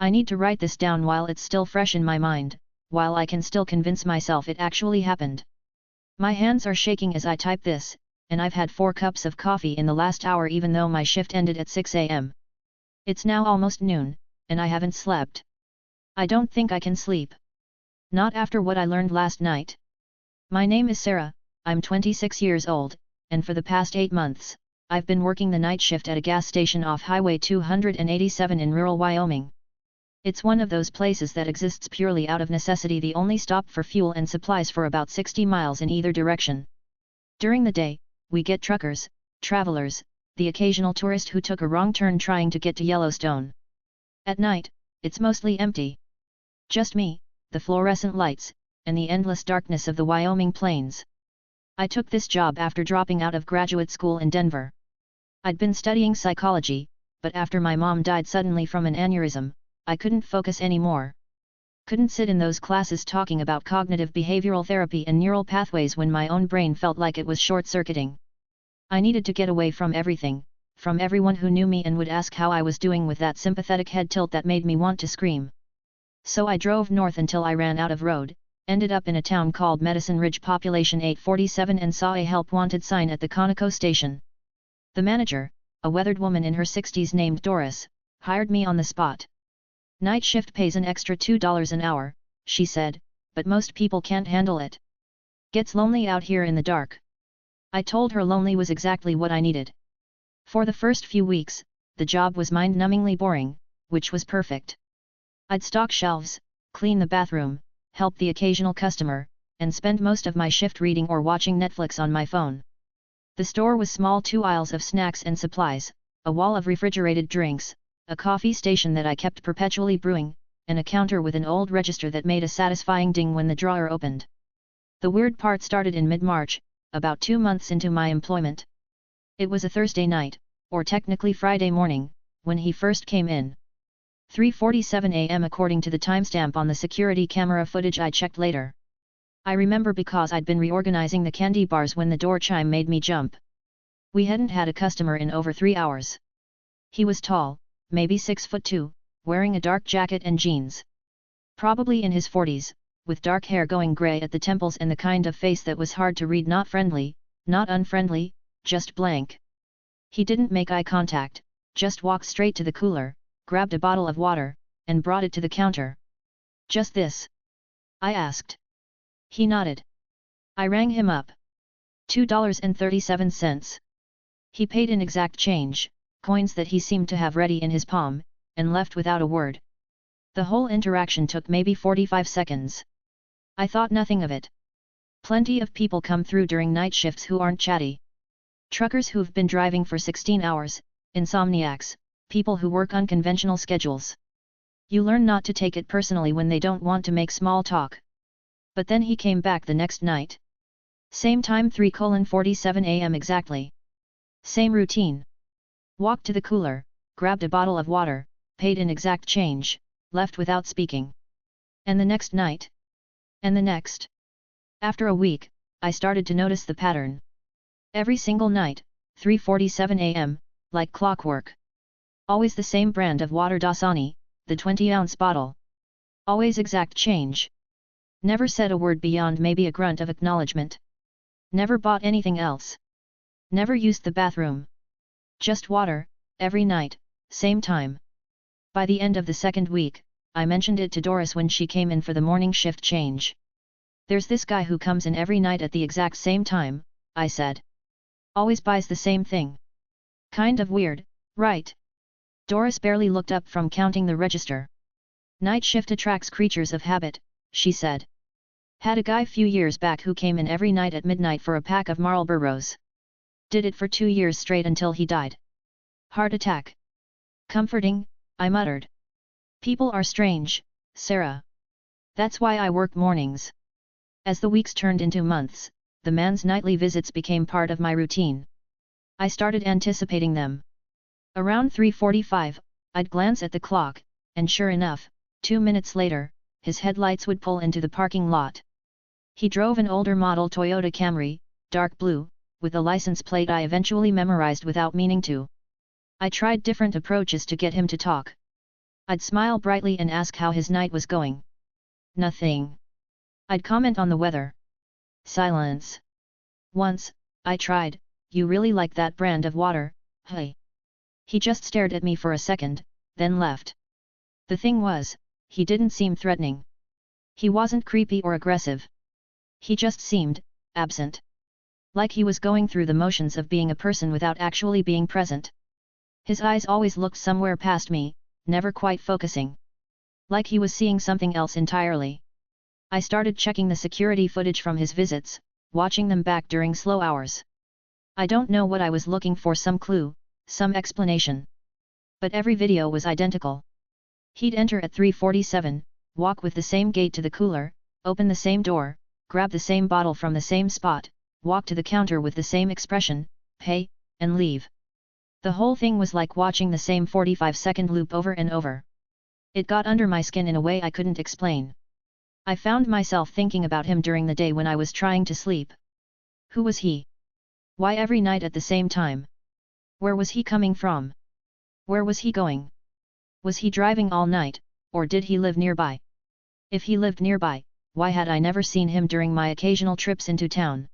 I need to write this down while it's still fresh in my mind, while I can still convince myself it actually happened. My hands are shaking as I type this, and I've had 4 cups of coffee in the last hour even though my shift ended at 6 a.m. It's now almost noon, and I haven't slept. I don't think I can sleep. Not after what I learned last night. My name is Sarah, I'm 26 years old, and for the past 8 months, I've been working the night shift at a gas station off Highway 287 in rural Wyoming. It's one of those places that exists purely out of necessity, the only stop for fuel and supplies for about 60 miles in either direction. During the day, we get truckers, travelers, the occasional tourist who took a wrong turn trying to get to Yellowstone. At night, it's mostly empty. Just me, the fluorescent lights, and the endless darkness of the Wyoming plains. I took this job after dropping out of graduate school in Denver. I'd been studying psychology, but after my mom died suddenly from an aneurysm, I couldn't focus anymore. Couldn't sit in those classes talking about cognitive behavioral therapy and neural pathways when my own brain felt like it was short-circuiting. I needed to get away from everything, from everyone who knew me and would ask how I was doing with that sympathetic head tilt that made me want to scream. So I drove north until I ran out of road, ended up in a town called Medicine Ridge, population 847, and saw a help wanted sign at the Conoco station. The manager, a weathered woman in her 60s named Doris, hired me on the spot. Night shift pays an extra $2 an hour, she said, but most people can't handle it. Gets lonely out here in the dark. I told her lonely was exactly what I needed. For the first few weeks, the job was mind-numbingly boring, which was perfect. I'd stock shelves, clean the bathroom, help the occasional customer, and spend most of my shift reading or watching Netflix on my phone. The store was small, 2 aisles of snacks and supplies, a wall of refrigerated drinks, a coffee station that I kept perpetually brewing, and a counter with an old register that made a satisfying ding when the drawer opened. The weird part started in mid-March, about 2 months into my employment. It was a Thursday night, or technically Friday morning, when he first came in. 3:47 a.m. according to the timestamp on the security camera footage I checked later. I remember because I'd been reorganizing the candy bars when the door chime made me jump. We hadn't had a customer in over 3 hours. He was tall, maybe 6'2", wearing a dark jacket and jeans. Probably in his 40s, with dark hair going grey at the temples and the kind of face that was hard to read, not friendly, not unfriendly, just blank. He didn't make eye contact, just walked straight to the cooler, grabbed a bottle of water, and brought it to the counter. "Just this?" I asked. He nodded. I rang him up. $2.37. He paid in exact change, coins that he seemed to have ready in his palm, and left without a word. The whole interaction took maybe 45 seconds. I thought nothing of it. Plenty of people come through during night shifts who aren't chatty. Truckers who've been driving for 16 hours, insomniacs, people who work unconventional schedules. You learn not to take it personally when they don't want to make small talk. But then he came back the next night. Same time, 3:47 a.m. exactly. Same routine. Walked to the cooler, grabbed a bottle of water, paid in exact change, left without speaking. And the next night? And the next? After a week, I started to notice the pattern. Every single night, 3:47 a.m., like clockwork. Always the same brand of water, Dasani, the 20-ounce bottle. Always exact change. Never said a word beyond maybe a grunt of acknowledgement. Never bought anything else. Never used the bathroom. Just water, every night, same time. By the end of the second week, I mentioned it to Doris when she came in for the morning shift change. "There's this guy who comes in every night at the exact same time," I said. "Always buys the same thing. Kind of weird, right?" Doris barely looked up from counting the register. "Night shift attracts creatures of habit," she said. "Had a guy few years back who came in every night at midnight for a pack of Marlboros. Did it for 2 years straight until he died. Heart attack." "Comforting," I muttered. "People are strange, Sarah. That's why I work mornings." As the weeks turned into months, the man's nightly visits became part of my routine. I started anticipating them. Around 3:45, I'd glance at the clock, and sure enough, 2 minutes later, his headlights would pull into the parking lot. He drove an older model Toyota Camry, dark blue, with a license plate I eventually memorized without meaning to. I tried different approaches to get him to talk. I'd smile brightly and ask how his night was going. Nothing. I'd comment on the weather. Silence. Once, I tried, "You really like that brand of water, hey?" He just stared at me for a second, then left. The thing was, he didn't seem threatening. He wasn't creepy or aggressive. He just seemed absent. Like he was going through the motions of being a person without actually being present. His eyes always looked somewhere past me, never quite focusing. Like he was seeing something else entirely. I started checking the security footage from his visits, watching them back during slow hours. I don't know what I was looking for, some clue, some explanation. But every video was identical. He'd enter at 3:47, walk with the same gait to the cooler, open the same door, grab the same bottle from the same spot, walk to the counter with the same expression, pay, and leave. The whole thing was like watching the same 45-second loop over and over. It got under my skin in a way I couldn't explain. I found myself thinking about him during the day when I was trying to sleep. Who was he? Why every night at the same time? Where was he coming from? Where was he going? Was he driving all night, or did he live nearby? If he lived nearby, why had I never seen him during my occasional trips into town?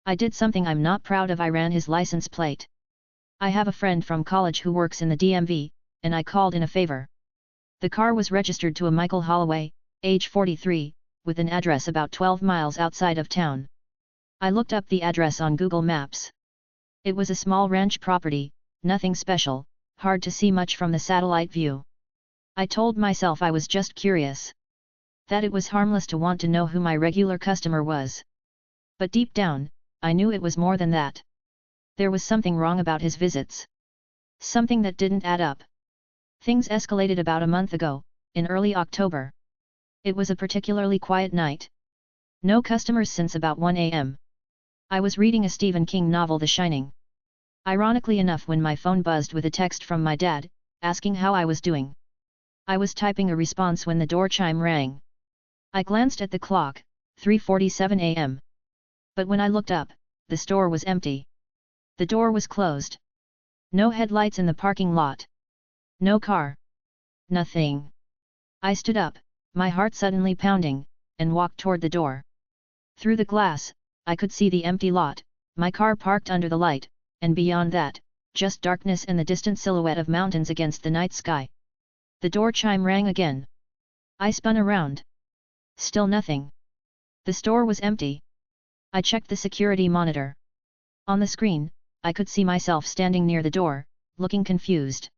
I did something I'm not proud of. I ran his license plate. I have a friend from college who works in the DMV, and I called in a favor. The car was registered to a Michael Holloway, age 43, with an address about 12 miles outside of town. I looked up the address on Google Maps. It was a small ranch property, nothing special, hard to see much from the satellite view. I told myself I was just curious. That it was harmless to want to know who my regular customer was. But deep down, I knew it was more than that. There was something wrong about his visits. Something that didn't add up. Things escalated about a month ago, in early October. It was a particularly quiet night. No customers since about 1 a.m. I was reading a Stephen King novel, The Shining. Ironically enough, when my phone buzzed with a text from my dad, asking how I was doing. I was typing a response when the door chime rang. I glanced at the clock, 3:47 a.m. But when I looked up, the store was empty. The door was closed. No headlights in the parking lot. No car. Nothing. I stood up, my heart suddenly pounding, and walked toward the door. Through the glass, I could see the empty lot, my car parked under the light, and beyond that, just darkness and the distant silhouette of mountains against the night sky. The door chime rang again. I spun around. Still nothing. The store was empty. I checked the security monitor. On the screen, I could see myself standing near the door, looking confused.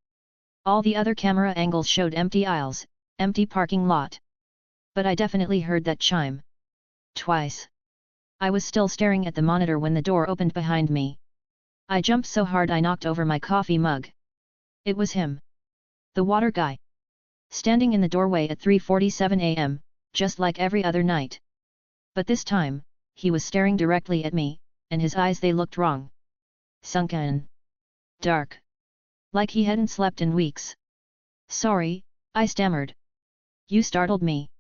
All the other camera angles showed empty aisles, empty parking lot. But I definitely heard that chime. Twice. I was still staring at the monitor when the door opened behind me. I jumped so hard I knocked over my coffee mug. It was him. The water guy. Standing in the doorway at 3:47 a.m., just like every other night. But this time, he was staring directly at me, and his eyes, they looked wrong. Sunken. Dark. Like he hadn't slept in weeks. "Sorry," I stammered. "You startled me."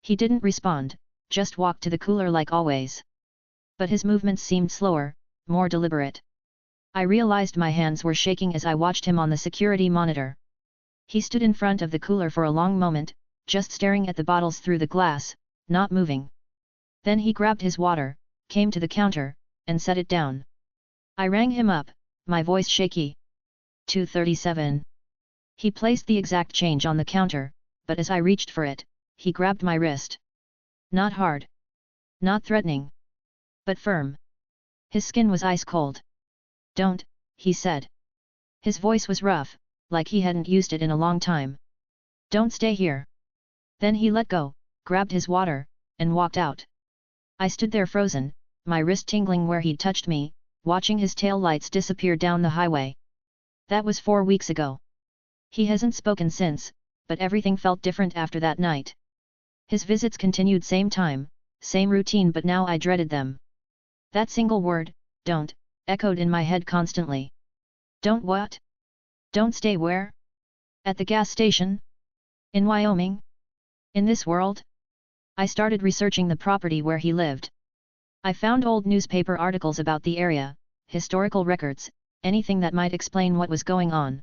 He didn't respond, just walked to the cooler like always. But his movements seemed slower, more deliberate. I realized my hands were shaking as I watched him on the security monitor. He stood in front of the cooler for a long moment, just staring at the bottles through the glass, not moving. Then he grabbed his water, came to the counter, and set it down. I rang him up, my voice shaky. 237. He placed the exact change on the counter, but as I reached for it, he grabbed my wrist. Not hard. Not threatening. But firm. His skin was ice cold. "Don't," he said. His voice was rough, like he hadn't used it in a long time. "Don't stay here." Then he let go, grabbed his water, and walked out. I stood there frozen, my wrist tingling where he'd touched me, watching his tail lights disappear down the highway. That was 4 weeks ago. He hasn't spoken since, but everything felt different after that night. His visits continued, same time, same routine, but now I dreaded them. That single word, "don't," echoed in my head constantly. Don't what? Don't stay where? At the gas station? In Wyoming? In this world? I started researching the property where he lived. I found old newspaper articles about the area, historical records, anything that might explain what was going on.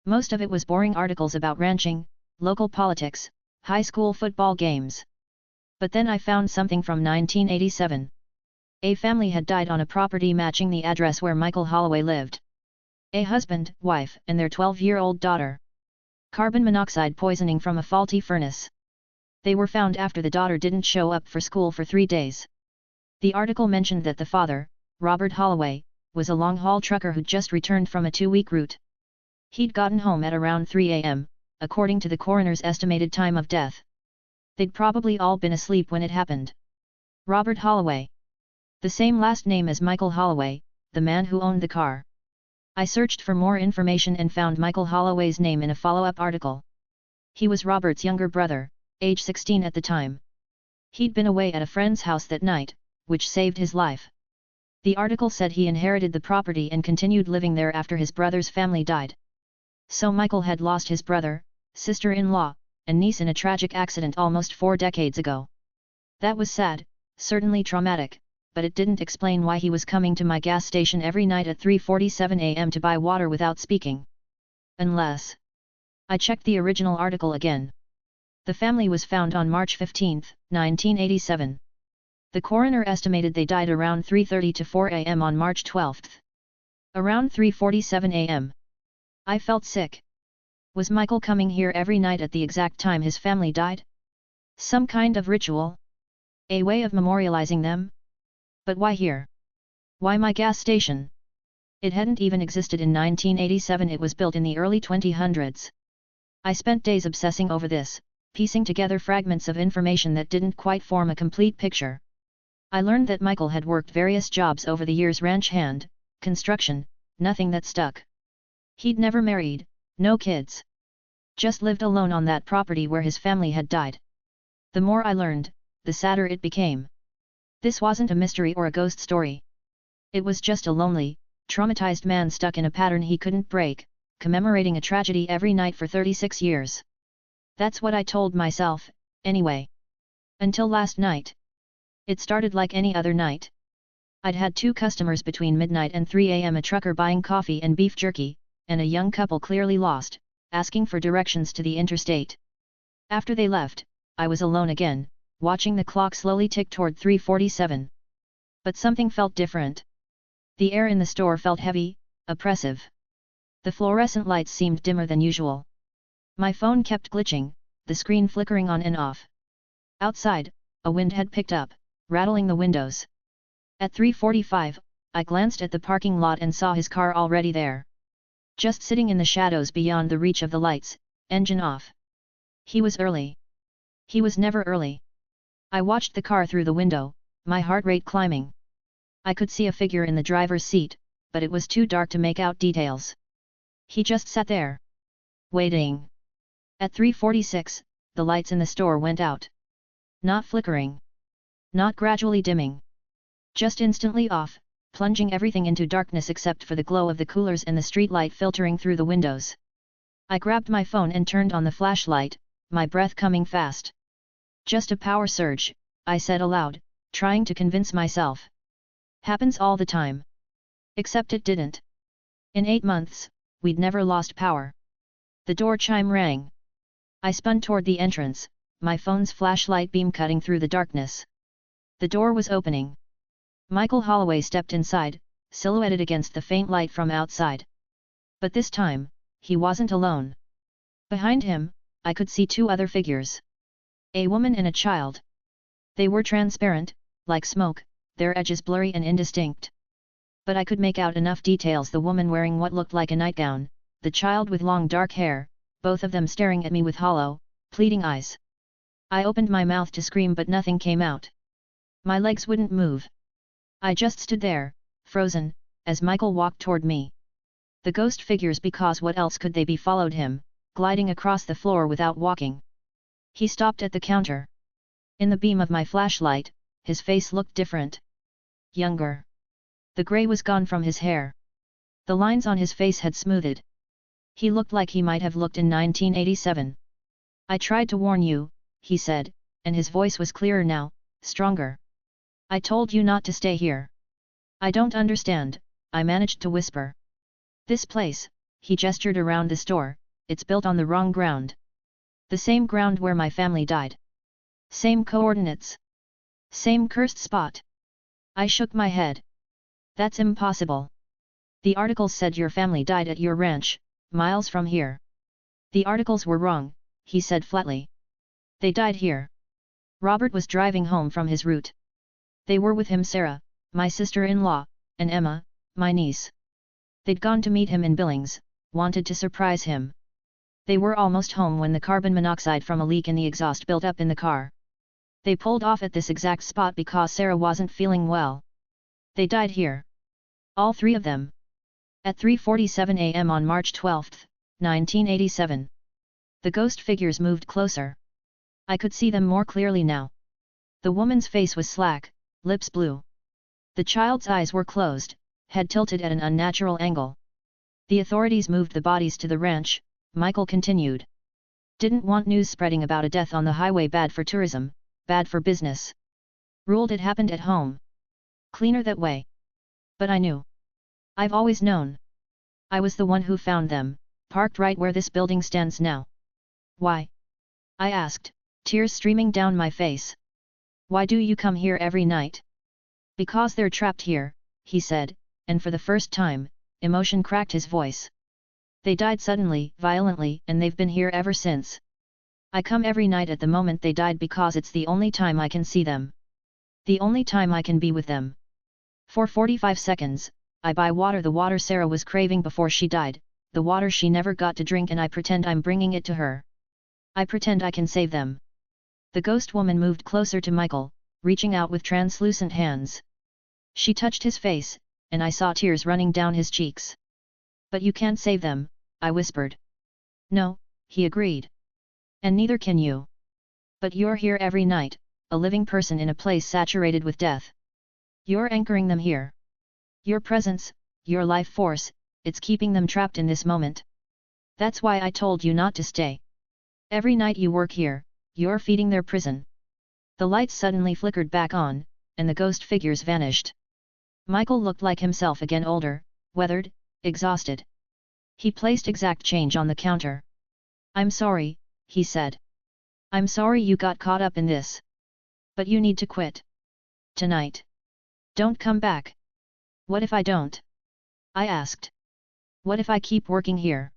Most of it was boring articles about ranching, local politics, high school football games. But then I found something from 1987. A family had died on a property matching the address where Michael Holloway lived. A husband, wife, and their 12-year-old daughter. Carbon monoxide poisoning from a faulty furnace. They were found after the daughter didn't show up for school for 3 days. The article mentioned that the father, Robert Holloway, was a long-haul trucker who'd just returned from a 2-week route. He'd gotten home at around 3 a.m., according to the coroner's estimated time of death. They'd probably all been asleep when it happened. Robert Holloway. The same last name as Michael Holloway, the man who owned the car. I searched for more information and found Michael Holloway's name in a follow-up article. He was Robert's younger brother, age 16 at the time. He'd been away at a friend's house that night, which saved his life. The article said he inherited the property and continued living there after his brother's family died. So Michael had lost his brother, sister-in-law, and niece in a tragic accident almost 4 decades ago. That was sad, certainly traumatic, but it didn't explain why he was coming to my gas station every night at 3:47 a.m. to buy water without speaking. Unless... I checked the original article again. The family was found on March 15, 1987. The coroner estimated they died around 3:30 to 4 a.m. on March 12. Around 3:47 a.m. I felt sick. Was Michael coming here every night at the exact time his family died? Some kind of ritual? A way of memorializing them? But why here? Why my gas station? It hadn't even existed in 1987, it was built in the early 2000s. I spent days obsessing over this, piecing together fragments of information that didn't quite form a complete picture. I learned that Michael had worked various jobs over the years: ranch hand, construction, nothing that stuck. He'd never married, no kids. Just lived alone on that property where his family had died. The more I learned, the sadder it became. This wasn't a mystery or a ghost story. It was just a lonely, traumatized man stuck in a pattern he couldn't break, commemorating a tragedy every night for 36 years. That's what I told myself, anyway. Until last night. It started like any other night. I'd had 2 customers between midnight and 3 a.m., a trucker buying coffee and beef jerky, and a young couple clearly lost, asking for directions to the interstate. After they left, I was alone again, watching the clock slowly tick toward 3:47. But something felt different. The air in the store felt heavy, oppressive. The fluorescent lights seemed dimmer than usual. My phone kept glitching, the screen flickering on and off. Outside, a wind had picked up, rattling the windows. At 3:45, I glanced at the parking lot and saw his car already there. Just sitting in the shadows beyond the reach of the lights, engine off. He was early. He was never early. I watched the car through the window, my heart rate climbing. I could see a figure in the driver's seat, but it was too dark to make out details. He just sat there. Waiting. At 3:46, the lights in the store went out. Not flickering. Not gradually dimming. Just instantly off, plunging everything into darkness except for the glow of the coolers and the street light filtering through the windows. I grabbed my phone and turned on the flashlight, my breath coming fast. Just a power surge, I said aloud, trying to convince myself. Happens all the time. Except it didn't. In 8 months, we'd never lost power. The door chime rang. I spun toward the entrance, my phone's flashlight beam cutting through the darkness. The door was opening. Michael Holloway stepped inside, silhouetted against the faint light from outside. But this time, he wasn't alone. Behind him, I could see 2 other figures. A woman and a child. They were transparent, like smoke, their edges blurry and indistinct. But I could make out enough details: the woman wearing what looked like a nightgown, the child with long dark hair, both of them staring at me with hollow, pleading eyes. I opened my mouth to scream but nothing came out. My legs wouldn't move. I just stood there, frozen, as Michael walked toward me. The ghost figures, because what else could they be, followed him, gliding across the floor without walking. He stopped at the counter. In the beam of my flashlight, his face looked different. Younger. The gray was gone from his hair. The lines on his face had smoothed. He looked like he might have looked in 1987. I tried to warn you, he said, and his voice was clearer now, stronger. I told you not to stay here. I don't understand, I managed to whisper. This place, he gestured around the store, it's built on the wrong ground. The same ground where my family died. Same coordinates. Same cursed spot. I shook my head. That's impossible. The articles said your family died at your ranch, miles from here. The articles were wrong, he said flatly. They died here. Robert was driving home from his route. They were with him Sarah, my sister-in-law, and Emma, my niece. They'd gone to meet him in Billings, wanted to surprise him. They were almost home when the carbon monoxide from a leak in the exhaust built up in the car. They pulled off at this exact spot because Sarah wasn't feeling well. They died here. All three of them. At 3:47 a.m. on March 12, 1987. The ghost figures moved closer. I could see them more clearly now. The woman's face was slack, lips blue. The child's eyes were closed, head tilted at an unnatural angle. The authorities moved the bodies to the ranch, Michael continued. Didn't want news spreading about a death on the highway, bad for tourism, bad for business. Ruled it happened at home. Cleaner that way. But I knew. I've always known. I was the one who found them, parked right where this building stands now. Why? I asked, tears streaming down my face. Why do you come here every night? Because they're trapped here, he said, and for the first time, emotion cracked his voice. They died suddenly, violently, and they've been here ever since. I come every night at the moment they died because it's the only time I can see them. The only time I can be with them. For 45 seconds, I buy water, the water Sarah was craving before she died, the water she never got to drink, and I pretend I'm bringing it to her. I pretend I can save them. The ghost woman moved closer to Michael, reaching out with translucent hands. She touched his face, and I saw tears running down his cheeks. But you can't save them, I whispered. No, he agreed. And neither can you. But you're here every night, a living person in a place saturated with death. You're anchoring them here. Your presence, your life force, it's keeping them trapped in this moment. That's why I told you not to stay. Every night you work here, you're feeding their prison. The lights suddenly flickered back on, and the ghost figures vanished. Michael looked like himself again, older, weathered, exhausted. He placed exact change on the counter. I'm sorry, he said. I'm sorry you got caught up in this. But you need to quit. Tonight. Don't come back. What if I don't? I asked. What if I keep working here?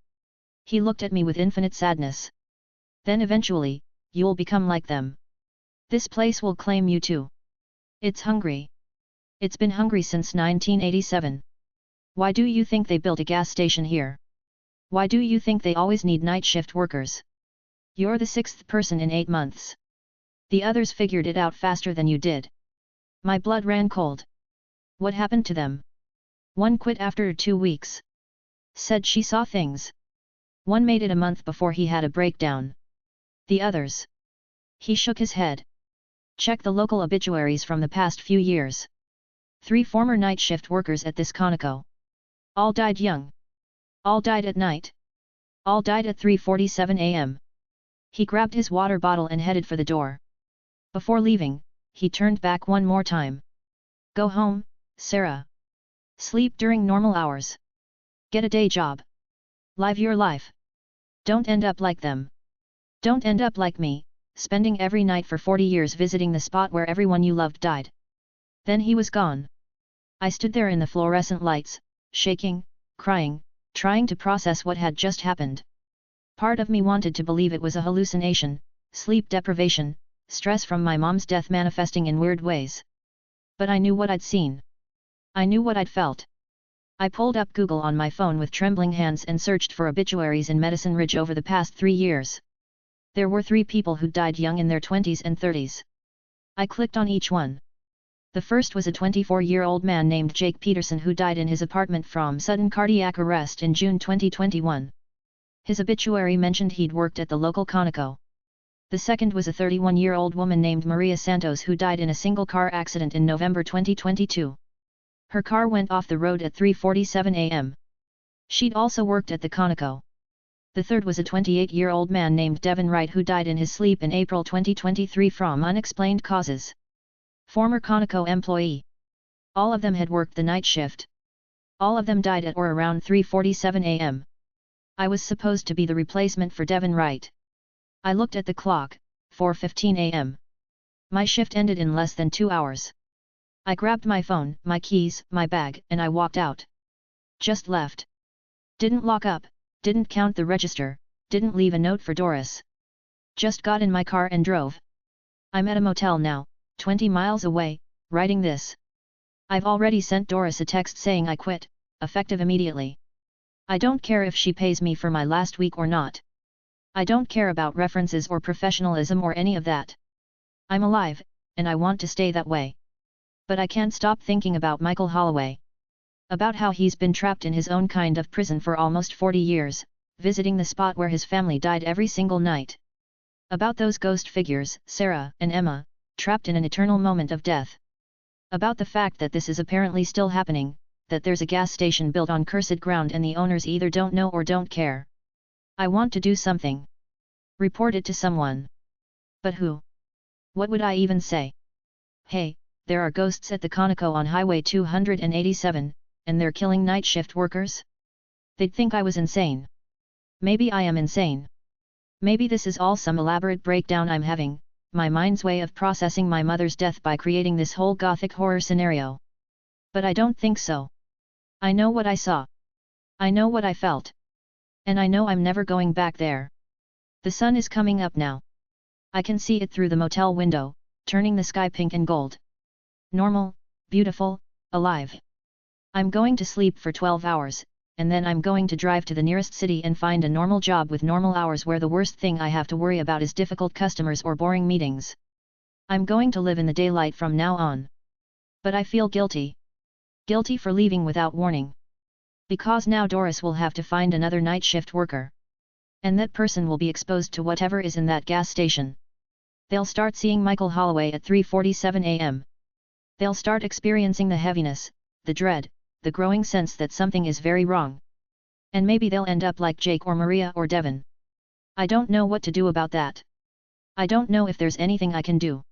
He looked at me with infinite sadness. Then eventually, you'll become like them. This place will claim you too. It's hungry. It's been hungry since 1987. Why do you think they built a gas station here? Why do you think they always need night shift workers? You're the 6th person in 8 months. The others figured it out faster than you did. My blood ran cold. What happened to them? One quit after 2 weeks. Said she saw things. One made it a month before he had a breakdown. The others. He shook his head. Check the local obituaries from the past few years. 3 former night shift workers at this Conoco. All died young. All died at night. All died at 3:47 a.m. He grabbed his water bottle and headed for the door. Before leaving, he turned back one more time. Go home, Sarah. Sleep during normal hours. Get a day job. Live your life. Don't end up like them. Don't end up like me, spending every night for 40 years visiting the spot where everyone you loved died. Then he was gone. I stood there in the fluorescent lights, shaking, crying, trying to process what had just happened. Part of me wanted to believe it was a hallucination, sleep deprivation, stress from my mom's death manifesting in weird ways. But I knew what I'd seen. I knew what I'd felt. I pulled up Google on my phone with trembling hands and searched for obituaries in Medicine Ridge over the past 3 years. There were 3 people who died young in their 20s and 30s. I clicked on each one. The first was a 24-year-old man named Jake Peterson who died in his apartment from sudden cardiac arrest in June 2021. His obituary mentioned he'd worked at the local Conoco. The second was a 31-year-old woman named Maria Santos who died in a single-car accident in November 2022. Her car went off the road at 3:47 a.m. She'd also worked at the Conoco. The third was a 28-year-old man named Devin Wright who died in his sleep in April 2023 from unexplained causes. Former Conoco employee. All of them had worked the night shift. All of them died at or around 3:47 a.m. I was supposed to be the replacement for Devin Wright. I looked at the clock, 4:15 a.m. My shift ended in less than 2 hours. I grabbed my phone, my keys, my bag, and I walked out. Just left. Didn't lock up, didn't count the register, didn't leave a note for Doris. Just got in my car and drove. I'm at a motel now, 20 miles away, writing this. I've already sent Doris a text saying I quit, effective immediately. I don't care if she pays me for my last week or not. I don't care about references or professionalism or any of that. I'm alive, and I want to stay that way. But I can't stop thinking about Michael Holloway. About how he's been trapped in his own kind of prison for almost 40 years, visiting the spot where his family died every single night. About those ghost figures, Sarah and Emma, trapped in an eternal moment of death. About the fact that this is apparently still happening, that there's a gas station built on cursed ground and the owners either don't know or don't care. I want to do something. Report it to someone. But who? What would I even say? Hey, there are ghosts at the Conoco on Highway 287, and they're killing night shift workers? They'd think I was insane. Maybe I am insane. Maybe this is all some elaborate breakdown I'm having, my mind's way of processing my mother's death by creating this whole gothic horror scenario. But I don't think so. I know what I saw. I know what I felt. And I know I'm never going back there. The sun is coming up now. I can see it through the motel window, turning the sky pink and gold. Normal, beautiful, alive. I'm going to sleep for 12 hours, and then I'm going to drive to the nearest city and find a normal job with normal hours where the worst thing I have to worry about is difficult customers or boring meetings. I'm going to live in the daylight from now on. But I feel guilty. Guilty for leaving without warning. Because now Doris will have to find another night shift worker. And that person will be exposed to whatever is in that gas station. They'll start seeing Michael Holloway at 3:47 a.m. They'll start experiencing the heaviness, the dread, the growing sense that something is very wrong. And maybe they'll end up like Jake or Maria or Devon. I don't know what to do about that. I don't know if there's anything I can do.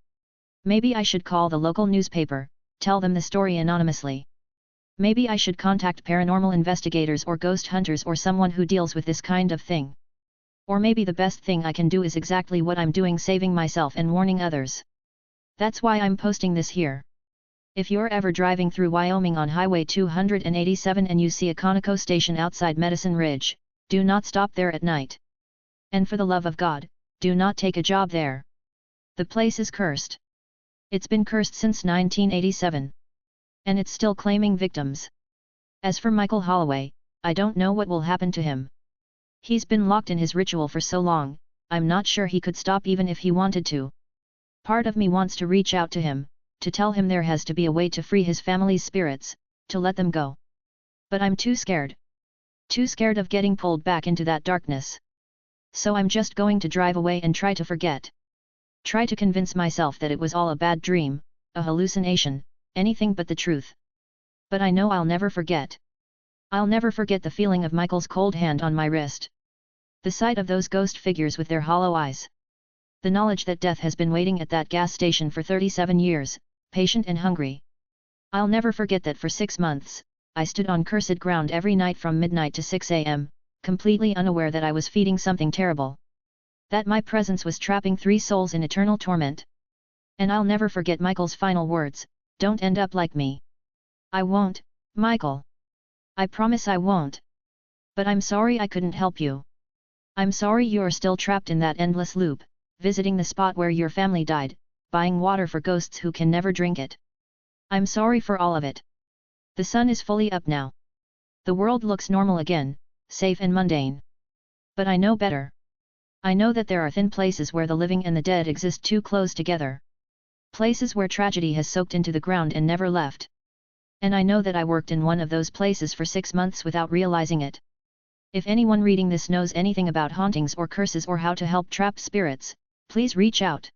Maybe I should call the local newspaper, tell them the story anonymously. Maybe I should contact paranormal investigators or ghost hunters or someone who deals with this kind of thing. Or maybe the best thing I can do is exactly what I'm doing, saving myself and warning others. That's why I'm posting this here. If you're ever driving through Wyoming on Highway 287 and you see a Conoco station outside Medicine Ridge, do not stop there at night. And for the love of God, do not take a job there. The place is cursed. It's been cursed since 1987. And it's still claiming victims. As for Michael Holloway, I don't know what will happen to him. He's been locked in his ritual for so long, I'm not sure he could stop even if he wanted to. Part of me wants to reach out to him, to tell him there has to be a way to free his family's spirits, to let them go. But I'm too scared. Too scared of getting pulled back into that darkness. So I'm just going to drive away and try to forget. Try to convince myself that it was all a bad dream, a hallucination, anything but the truth. But I know I'll never forget. I'll never forget the feeling of Michael's cold hand on my wrist. The sight of those ghost figures with their hollow eyes. The knowledge that death has been waiting at that gas station for 37 years, patient and hungry. I'll never forget that for 6 months, I stood on cursed ground every night from midnight to 6 a.m., completely unaware that I was feeding something terrible. That my presence was trapping 3 souls in eternal torment. And I'll never forget Michael's final words, "Don't end up like me." I won't, Michael. I promise I won't. But I'm sorry I couldn't help you. I'm sorry you're still trapped in that endless loop, visiting the spot where your family died, buying water for ghosts who can never drink it. I'm sorry for all of it. The sun is fully up now. The world looks normal again, safe and mundane. But I know better. I know that there are thin places where the living and the dead exist too close together. Places where tragedy has soaked into the ground and never left. And I know that I worked in one of those places for 6 months without realizing it. If anyone reading this knows anything about hauntings or curses or how to help trapped spirits, please reach out.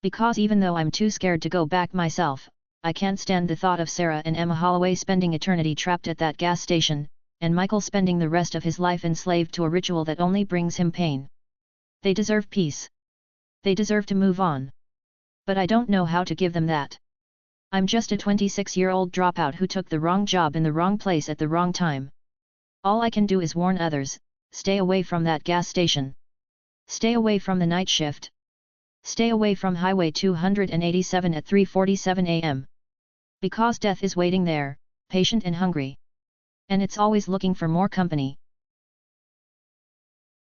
Because even though I'm too scared to go back myself, I can't stand the thought of Sarah and Emma Holloway spending eternity trapped at that gas station, and Michael spending the rest of his life enslaved to a ritual that only brings him pain. They deserve peace. They deserve to move on. But I don't know how to give them that. I'm just a 26-year-old dropout who took the wrong job in the wrong place at the wrong time. All I can do is warn others, stay away from that gas station. Stay away from the night shift. Stay away from Highway 287 at 3:47 am. Because death is waiting there, patient and hungry. And it's always looking for more company.